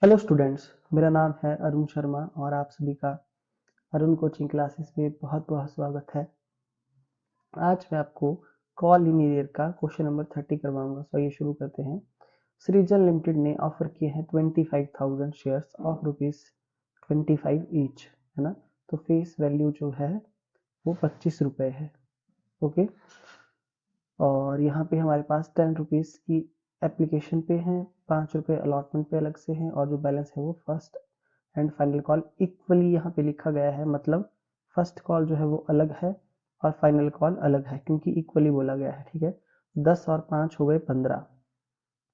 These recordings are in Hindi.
हेलो स्टूडेंट्स, मेरा नाम है अरुण शर्मा और आप सभी का अरुण कोचिंग क्लासेस में बहुत बहुत स्वागत है। आज मैं आपको कॉल लीनियर का क्वेश्चन नंबर 30 करवाऊंगा। सो ये शुरू करते हैं। सृजन लिमिटेड ने ऑफर किए हैं 25,000 शेयर्स ऑफ रुपीज 25 ईच, है ना। तो फेस वैल्यू जो है वो 25 रुपए है। ओके। और यहाँ पे हमारे पास 10 रुपीज की एप्लीकेशन पे है, 5 रुपए अलॉटमेंट पे अलग से हैं, और जो बैलेंस है वो first and final call equally यहाँ पे लिखा गया है। मतलब फर्स्ट कॉल जो है वो अलग है और फाइनल कॉल अलग है, क्योंकि इक्वली बोला गया है। ठीक है। 10 और 5 हो गए 15।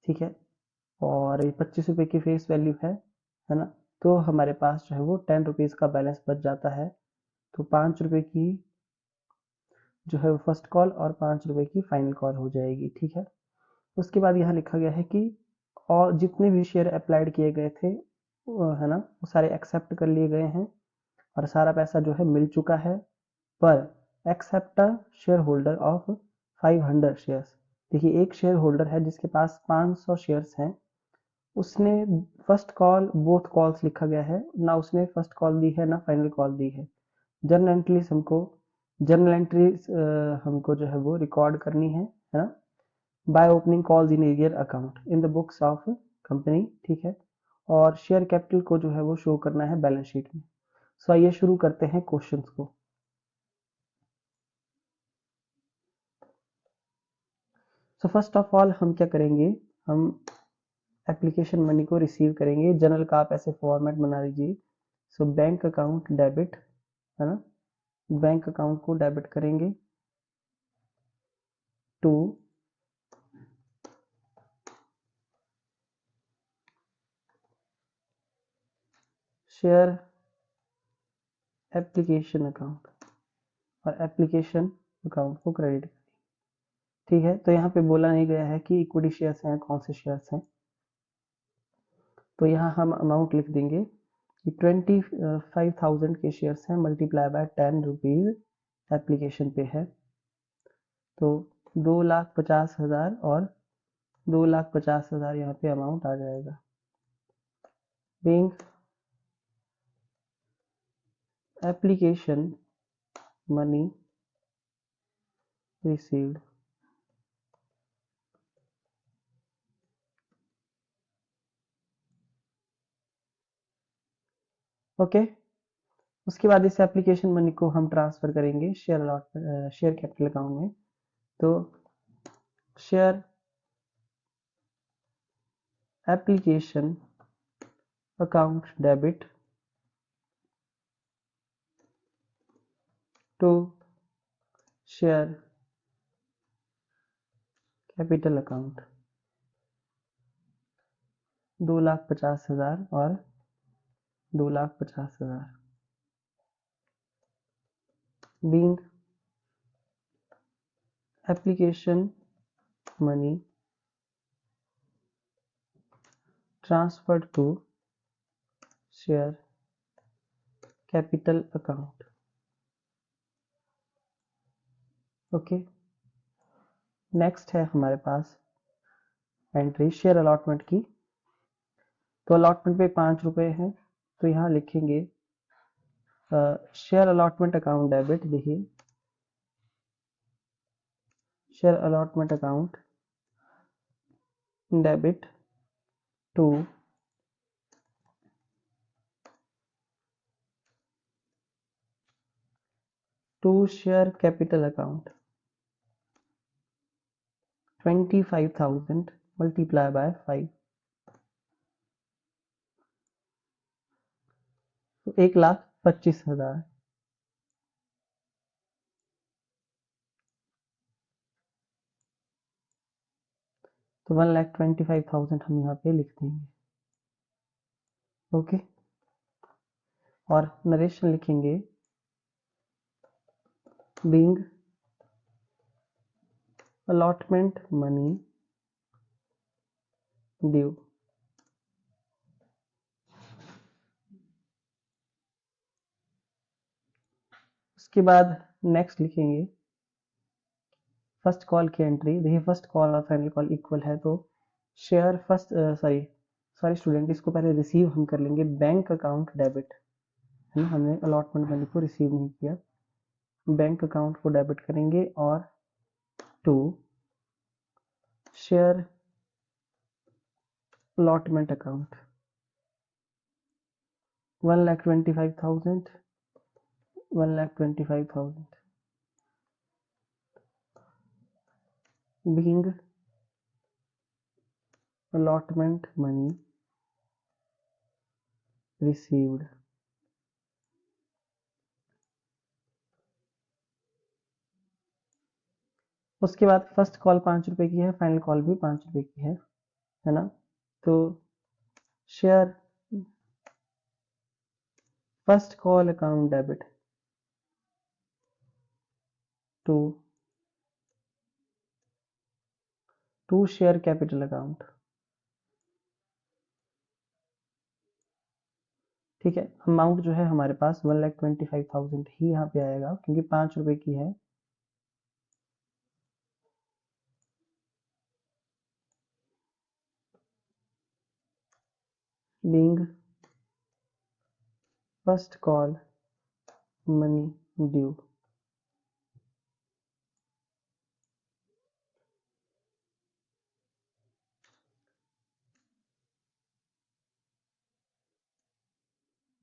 ठीक है। और ये 25 रुपए की फेस वैल्यू है ना। तो हमारे पास जो है वो 10 रुपीज का बैलेंस बच जाता है। तो 5 रुपए की जो है वो फर्स्ट कॉल और 5 रुपए की फाइनल कॉल हो जाएगी। ठीक है। उसके बाद यहाँ लिखा गया है कि और जितने भी शेयर अप्लाइड किए गए थे है ना, वो सारे एक्सेप्ट कर लिए गए हैं और सारा पैसा जो है मिल चुका है। पर except a shareholder of 500 shares. देखिए, एक शेयर होल्डर है जिसके पास 500 शेयर्स हैं। उसने फर्स्ट कॉल बोथ कॉल्स लिखा गया है ना, उसने फर्स्ट कॉल दी है ना फाइनल कॉल दी है। जर्नल एंट्रीज हमको जर्नल एंट्रीज हमको जो है वो रिकॉर्ड करनी है ना। By opening calls in arrear account in the books of company. ठीक है। और शेयर कैपिटल को जो है वो शो करना है बैलेंस शीट में। सो आइए शुरू करते हैं क्वेश्चंस को। सो फर्स्ट ऑफ ऑल हम क्या करेंगे, हम एप्लीकेशन मनी को रिसीव करेंगे। जनरल का आप ऐसे फॉर्मेट बना लीजिए। सो बैंक अकाउंट डेबिट, है ना। बैंक अकाउंट को डेबिट करेंगे टू शेयर एप्लीकेशन अकाउंट, और एप्लीकेशन अकाउंट को क्रेडिट। ठीक है। तो यहाँ पे बोला नहीं गया है कि इक्विटी शेयर्स हैं, कौन से शेयर्स हैं। तो यहाँ हम अमाउंट लिख देंगे कि 25,000 के शेयर्स हैं, मल्टीप्लाई बाय 10 रुपीज एप्लीकेशन पे है। तो 2,50,000 और 2,50,000 यहाँ पे अमाउंट आ जाएगा। Being application money received. Okay. उसके बाद इस एप्लीकेशन मनी को हम ट्रांसफर करेंगे शेयर कैपिटल अकाउंट में। तो share application account debit to share capital account 2,50,000 और 2,50,000। Being application money transferred to share capital account. Okay. Next है हमारे पास एंट्री शेयर अलॉटमेंट की। तो अलॉटमेंट पे 5 रुपए है, तो यहाँ लिखेंगे शेयर अलॉटमेंट अकाउंट डेबिट। देखिए, share allotment account debit to share capital account 25,000 multiply by 5। तो 1,25,000। तो 1,25,000 हम यहाँ पे लिख देंगे। ओके। और नरेशन लिखेंगे बीइंग अलॉटमेंट मनी ड्यू। उसके बाद नेक्स्ट लिखेंगे फर्स्ट कॉल की एंट्री। देखिए, फर्स्ट कॉल और फाइनल कॉल इक्वल है, तो share first sorry sorry student, इसको पहले रिसीव हम कर लेंगे, बैंक अकाउंट डेबिट है ना, हमने अलॉटमेंट मनी को रिसीव नहीं किया, बैंक अकाउंट को डेबिट करेंगे और to share allotment account 1,25,000 1,25,000 being allotment money received। उसके बाद फर्स्ट कॉल 5 रुपए की है, फाइनल कॉल भी 5 रुपए की है ना। तो share first call account debit to share capital account. ठीक है, अमाउंट जो है हमारे पास 1,25,000 ही यहाँ पे आएगा क्योंकि 5 रुपए की है। being first call money due।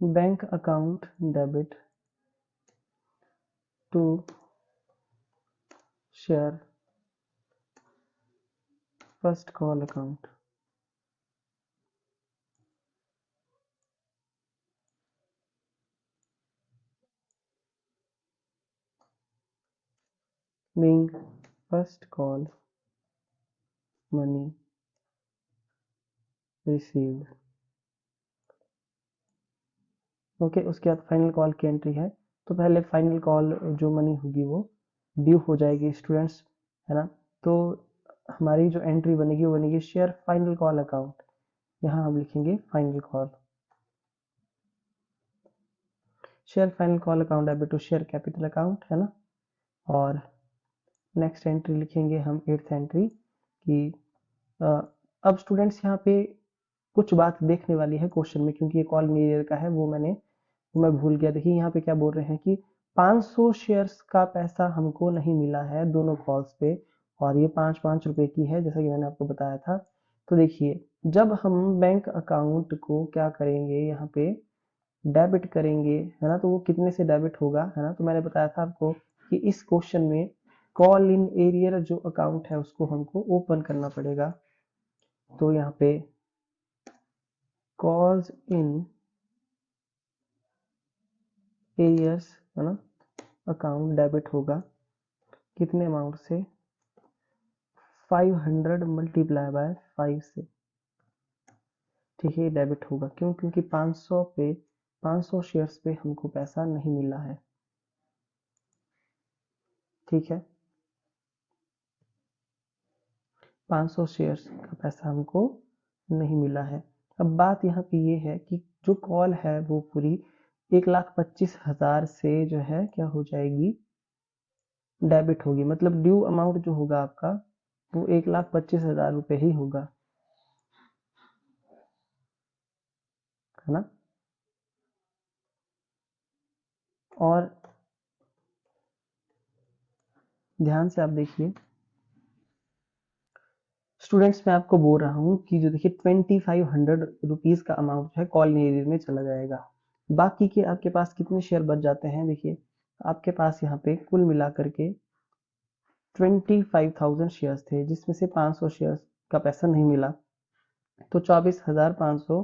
Bank account debit to share first call account. being first call money received। Okay, उसके बाद फाइनल कॉल की एंट्री है, तो पहले फाइनल कॉल जो मनी होगी वो ड्यू हो जाएगी स्टूडेंट्स, है ना। तो हमारी जो एंट्री बनेगी वो बनेगी शेयर फाइनल कॉल अकाउंट, यहाँ हम लिखेंगे final call, share final call account debit to share capital account, है ना। और नेक्स्ट एंट्री लिखेंगे हम 8th एंट्री कि अब स्टूडेंट्स यहाँ पे कुछ बात देखने वाली है क्वेश्चन में, क्योंकि ये कॉल मीडियर का है, वो मैं भूल गया। देखिए यहाँ पे क्या बोल रहे हैं कि 500 शेयर्स का पैसा हमको नहीं मिला है दोनों कॉल्स पे, और ये 5-5 रुपए की है जैसा कि मैंने आपको बताया था। तो देखिए, जब हम बैंक अकाउंट को क्या करेंगे, यहाँ पे डेबिट करेंगे, है ना, तो वो कितने से डेबिट होगा, है ना। तो मैंने बताया था आपको कि इस क्वेश्चन में कॉल इन एरियर जो अकाउंट है उसको हमको ओपन करना पड़ेगा। तो यहाँ पे कॉल्स इन एरियर्स, है ना, अकाउंट डेबिट होगा कितने अमाउंट से, 500 मल्टीप्लाई बाय 5 से। ठीक है, डेबिट होगा क्यों, क्योंकि 500 शेयर्स पे हमको पैसा नहीं मिला है। ठीक है, 500 शेयर्स का पैसा हमको नहीं मिला है। अब बात यहाँ पे ये है कि जो कॉल है वो पूरी 1,25,000 से जो है क्या हो जाएगी, डेबिट होगी, मतलब ड्यू अमाउंट जो होगा आपका वो 1,25,000 रुपए ही होगा, है ना। और ध्यान से आप देखिए स्टूडेंट्स, मैं आपको बोल रहा हूँ कि जो देखिए 2,500 रुपीज का अमाउंट है कॉल एरियर में चला जाएगा। बाकी के आपके पास कितने शेयर बच जाते हैं, देखिए आपके पास यहाँ पे कुल मिला करके 25,000 शेयर्स थे, जिसमें से 500 शेयर्स का पैसा नहीं मिला, तो 24,500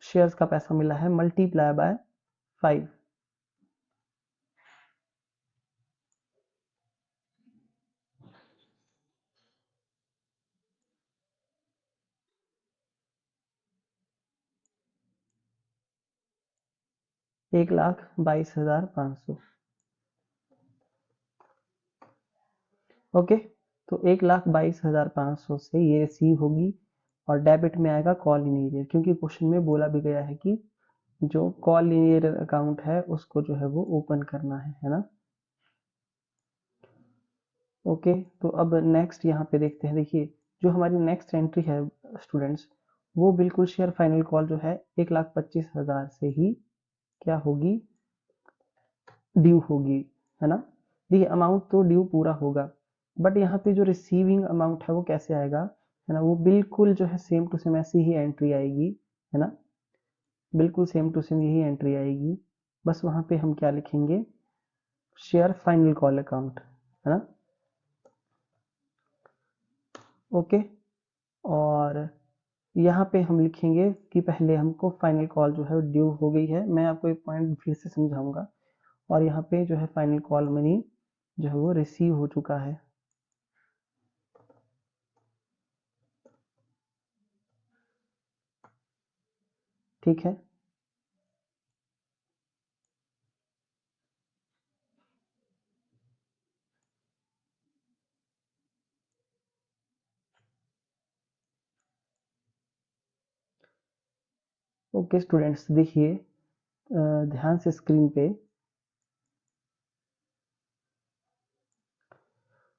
शेयर्स का पैसा मिला है, मल्टीप्लाई बाय 5। 1,22,500। ओके, तो 1,22,500 से ये रिसीव होगी और डेबिट में आएगा कॉल इन एरियर, क्योंकि क्वेश्चन में बोला भी गया है कि जो कॉल इन एरियर अकाउंट है उसको जो है वो ओपन करना है ना। ओके, तो अब नेक्स्ट यहाँ पे देखते हैं। देखिए जो हमारी नेक्स्ट एंट्री है स्टूडेंट्स, वो बिल्कुल शेयर फाइनल कॉल जो है 1,25,000 से ही क्या होगी, ड्यू होगी, है ना। देखिए अमाउंट तो ड्यू पूरा होगा, बट यहाँ पे जो रिसीविंग अमाउंट है वो कैसे आएगा, है ना, वो बिल्कुल जो है सेम टू सेम ऐसी ही एंट्री आएगी, है ना, बिल्कुल सेम टू सेम यही एंट्री आएगी। बस वहां पे हम क्या लिखेंगे, शेयर फाइनल कॉल अकाउंट, है ना। ओके, और यहाँ पे हम लिखेंगे कि पहले हमको फाइनल कॉल जो है ड्यू हो गई है। मैं आपको एक पॉइंट फिर से समझाऊंगा। और यहाँ पे जो है फाइनल कॉल मनी जो है वो रिसीव हो चुका है। ठीक है, ओके स्टूडेंट्स, देखिए ध्यान से स्क्रीन पे।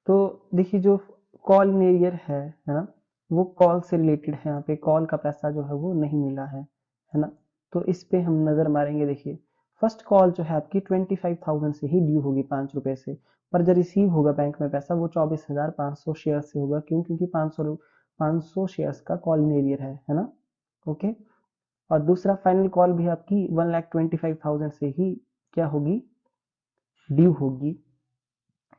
तो देखिए जो कॉल इन एरियर है ना, वो कॉल से रिलेटेड है। यहाँ पे कॉल का पैसा जो है वो नहीं मिला है ना। तो इस पे हम नजर मारेंगे। देखिए फर्स्ट कॉल जो है आपकी 25,000 से ही ड्यू होगी, 5 रुपए से। पर जब रिसीव होगा बैंक में पैसा वो 24,500 शेयर से होगा। क्यों? क्योंकि 500 शेयर्स का कॉल इन एरियर है ना। ओके, और दूसरा फाइनल कॉल भी आपकी 1,25,000 से ही क्या होगी, ड्यू होगी,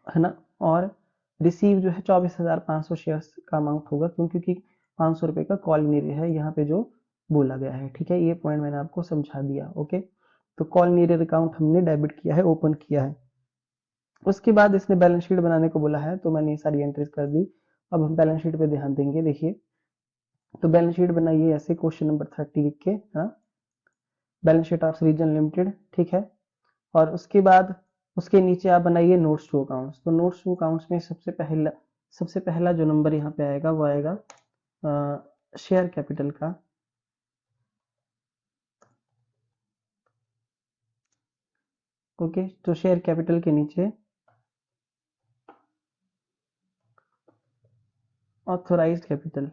है ना। और रिसीव जो है 24,500 शेयर्स का अमाउंट होगा। क्यों? क्योंकि 500 रुपए का कॉल नीड है यहाँ पे जो बोला गया है। ठीक है, ये पॉइंट मैंने आपको समझा दिया। ओके, तो कॉल नीडेड अकाउंट हमने डेबिट किया है, ओपन किया है। उसके बाद इसने बैलेंस शीट बनाने को बोला है, तो मैंने ये सारी एंट्रीज कर दी। अब हम बैलेंस शीट पे ध्यान देंगे। देखिए तो बैलेंस शीट बनाइए ऐसे, क्वेश्चन नंबर 30 लिख के, है ना, balance sheet of reason limited. ठीक है, और उसके बाद उसके नीचे आप बनाइए नोट्स टू अकाउंट्स। तो नोट्स टू अकाउंट्स में सबसे पहला जो नंबर यहाँ पे आएगा वो आएगा शेयर कैपिटल का। ओके, तो शेयर कैपिटल के नीचे ऑथोराइज्ड कैपिटल।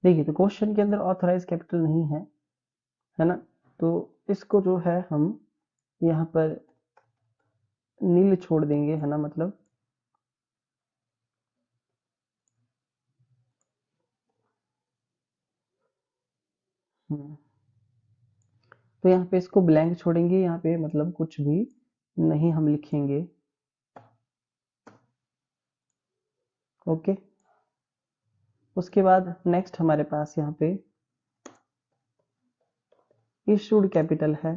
देखिए तो क्वेश्चन के अंदर ऑथोराइज कैपिटल नहीं है ना। तो इसको जो है हम यहाँ पर नील छोड़ देंगे, है ना, मतलब तो यहाँ पे इसको ब्लैंक छोड़ेंगे। यहाँ पे मतलब कुछ भी नहीं हम लिखेंगे। ओके, उसके बाद नेक्स्ट हमारे पास यहाँ पे इशूड कैपिटल है।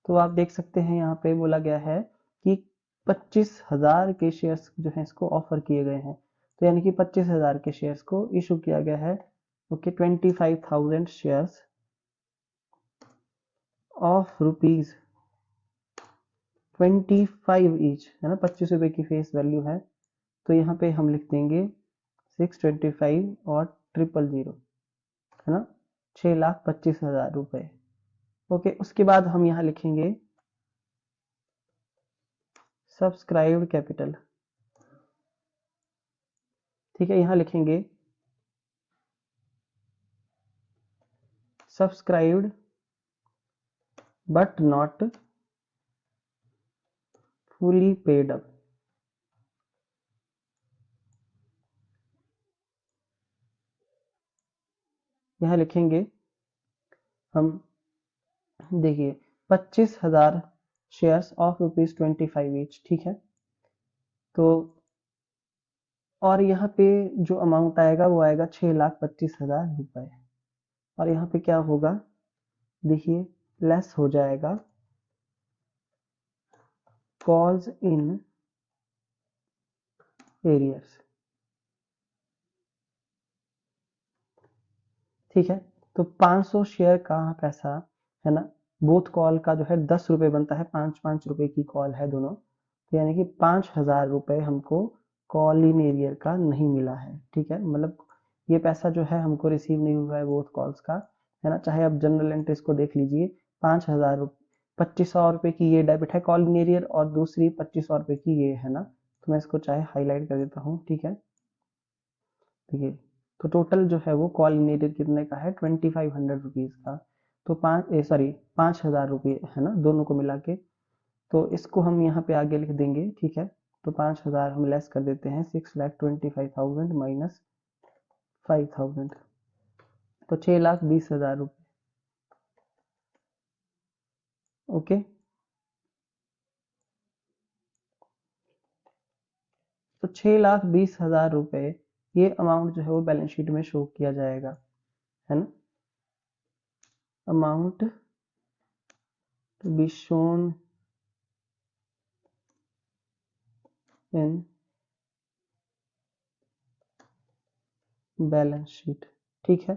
तो आप देख सकते हैं यहाँ पे बोला गया है कि 25,000 के शेयर्स जो हैं इसको ऑफर किए गए हैं। तो यानी कि 25,000 के शेयर्स को इशू किया गया है। Okay, 25,000 shares of rupees 25 each, है ना, 25 रुपए की फेस वैल्यू है। तो यहाँ पे हम लिख देंगे 625 और 000, है ना, 6,25,000 रुपए। ओके, उसके बाद हम यहाँ लिखेंगे सब्सक्राइब्ड कैपिटल। ठीक है, यहाँ लिखेंगे subscribed but not fully paid up. यहाँ लिखेंगे हम, देखिए 25,000 शेयर्स ऑफ रुपीज 25 ईच। ठीक है, तो और यहाँ पे जो अमाउंट आएगा वो आएगा 6,25,000 रुपए। और यहाँ पे क्या होगा, देखिए लेस हो जाएगा कॉल्स इन एरियर्स। ठीक है, तो 500 शेयर का पैसा, है ना, बोथ कॉल का जो है 10 रुपए बनता है। 5-5 रुपए की कॉल है दोनों। तो यानी कि 5,000 रुपए हमको कॉल इन एरियर का नहीं मिला है। ठीक है, मतलब ये पैसा जो है हमको रिसीव नहीं हुआ है बोथ कॉल्स का, है ना। चाहे आप जनरल एंट्रीज को देख लीजिए, 5,000 ₹2500 की ये डेबिट है कॉल इन एरियर और दूसरी ₹2500 की ये है ना, तो मैं इसको चाहे हाईलाइट कर देता हूँ। ठीक है, देखिए तो टोटल जो है वो कॉल इन एरियर कितने का है, 2500 का। तो 5,000 रुपये है ना दोनों को मिला के, तो इसको हम यहाँ पे आगे लिख देंगे। ठीक है, तो 5,000 हम लेस कर देते हैं, 6,25,000 माइनस 5,000, तो 6,20,000 रुपये। ओके, तो 6,20,000 रुपये ये अमाउंट जो है वो बैलेंस शीट में शो किया जाएगा, है ना। Amount to be shown in balance sheet. ठीक है,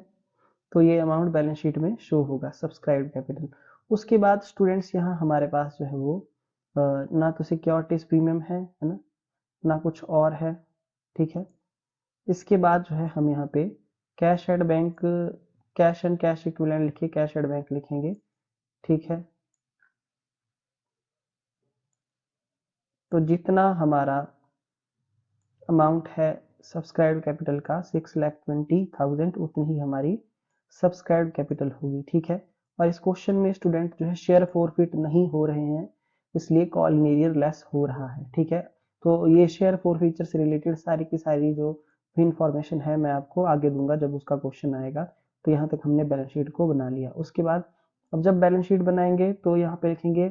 तो ये अमाउंट बैलेंस शीट में शो होगा, सब्सक्राइब कैपिटल। उसके बाद स्टूडेंट्स यहाँ हमारे पास जो है वो ना तो सिक्योरिटीज प्रीमियम है ना, ना कुछ और है। ठीक है, इसके बाद जो है हम यहाँ पे cash at bank, cash and cash equivalent लिखिए, कैश एट बैंक लिखेंगे। ठीक है, तो जितना हमारा अमाउंट है सब्सक्राइब कैपिटल का 6,20,000, उतनी ही हमारी सब्सक्राइब कैपिटल होगी। ठीक है, और इस क्वेश्चन में स्टूडेंट जो है शेयर फॉरफिट नहीं हो रहे हैं, इसलिए कॉल इन एरियर लेस हो रहा है। ठीक है, तो ये शेयर फॉरफिचर से रिलेटेड सारी की सारी जो भी इंफॉर्मेशन है मैं आपको आगे दूंगा जब उसका क्वेश्चन आएगा। तो यहाँ तक हमने बैलेंस शीट को बना लिया। उसके बाद अब जब बैलेंस शीट बनाएंगे तो यहाँ पे लिखेंगे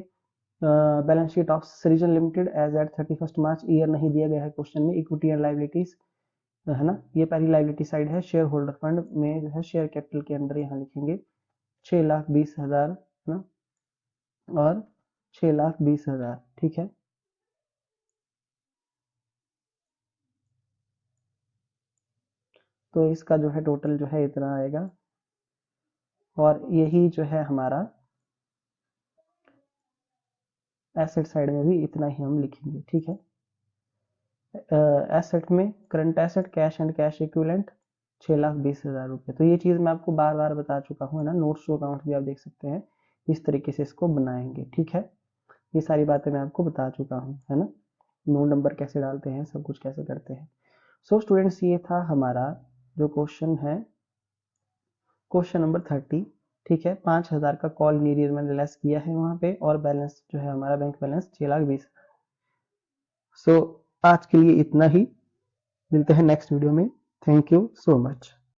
बैलेंस शीट ऑफ सृजन लिमिटेड एज एट 31 मार्च, ईयर नहीं दिया गया है क्वेश्चन में। इक्विटी एंड लाइबिलिटीज है ना, ये पहली लाइबिलिटी साइड है। शेयर होल्डर फंड में जो है शेयर कैपिटल के अंदर यहाँ लिखेंगे 6,20,000 है ना, और 6,20,000। ठीक है, तो इसका जो है टोटल जो है इतना आएगा, और यही जो है हमारा एसेट साइड में भी इतना ही हम लिखेंगे। ठीक है, एसेट में current asset cash and cash equivalent 6,20,000 रुपये। तो ये चीज़ मैं आपको बार बार बता चुका हूँ, है ना। नोट्स टू अकाउंट भी आप देख सकते हैं, इस तरीके से इसको बनाएंगे। ठीक है, ये सारी बातें मैं आपको बता चुका हूँ, है ना। नोट नंबर कैसे डालते हैं, सब कुछ कैसे करते हैं। सो स्टूडेंट्स, ये था हमारा जो क्वेश्चन है, क्वेश्चन नंबर 30। ठीक है, 5,000 का कॉल इन एरियर मैंने लेस किया है वहाँ पे, और बैलेंस जो है हमारा बैंक बैलेंस 6,20,000। सो आज के लिए इतना ही, मिलते हैं नेक्स्ट वीडियो में। Thank you so much.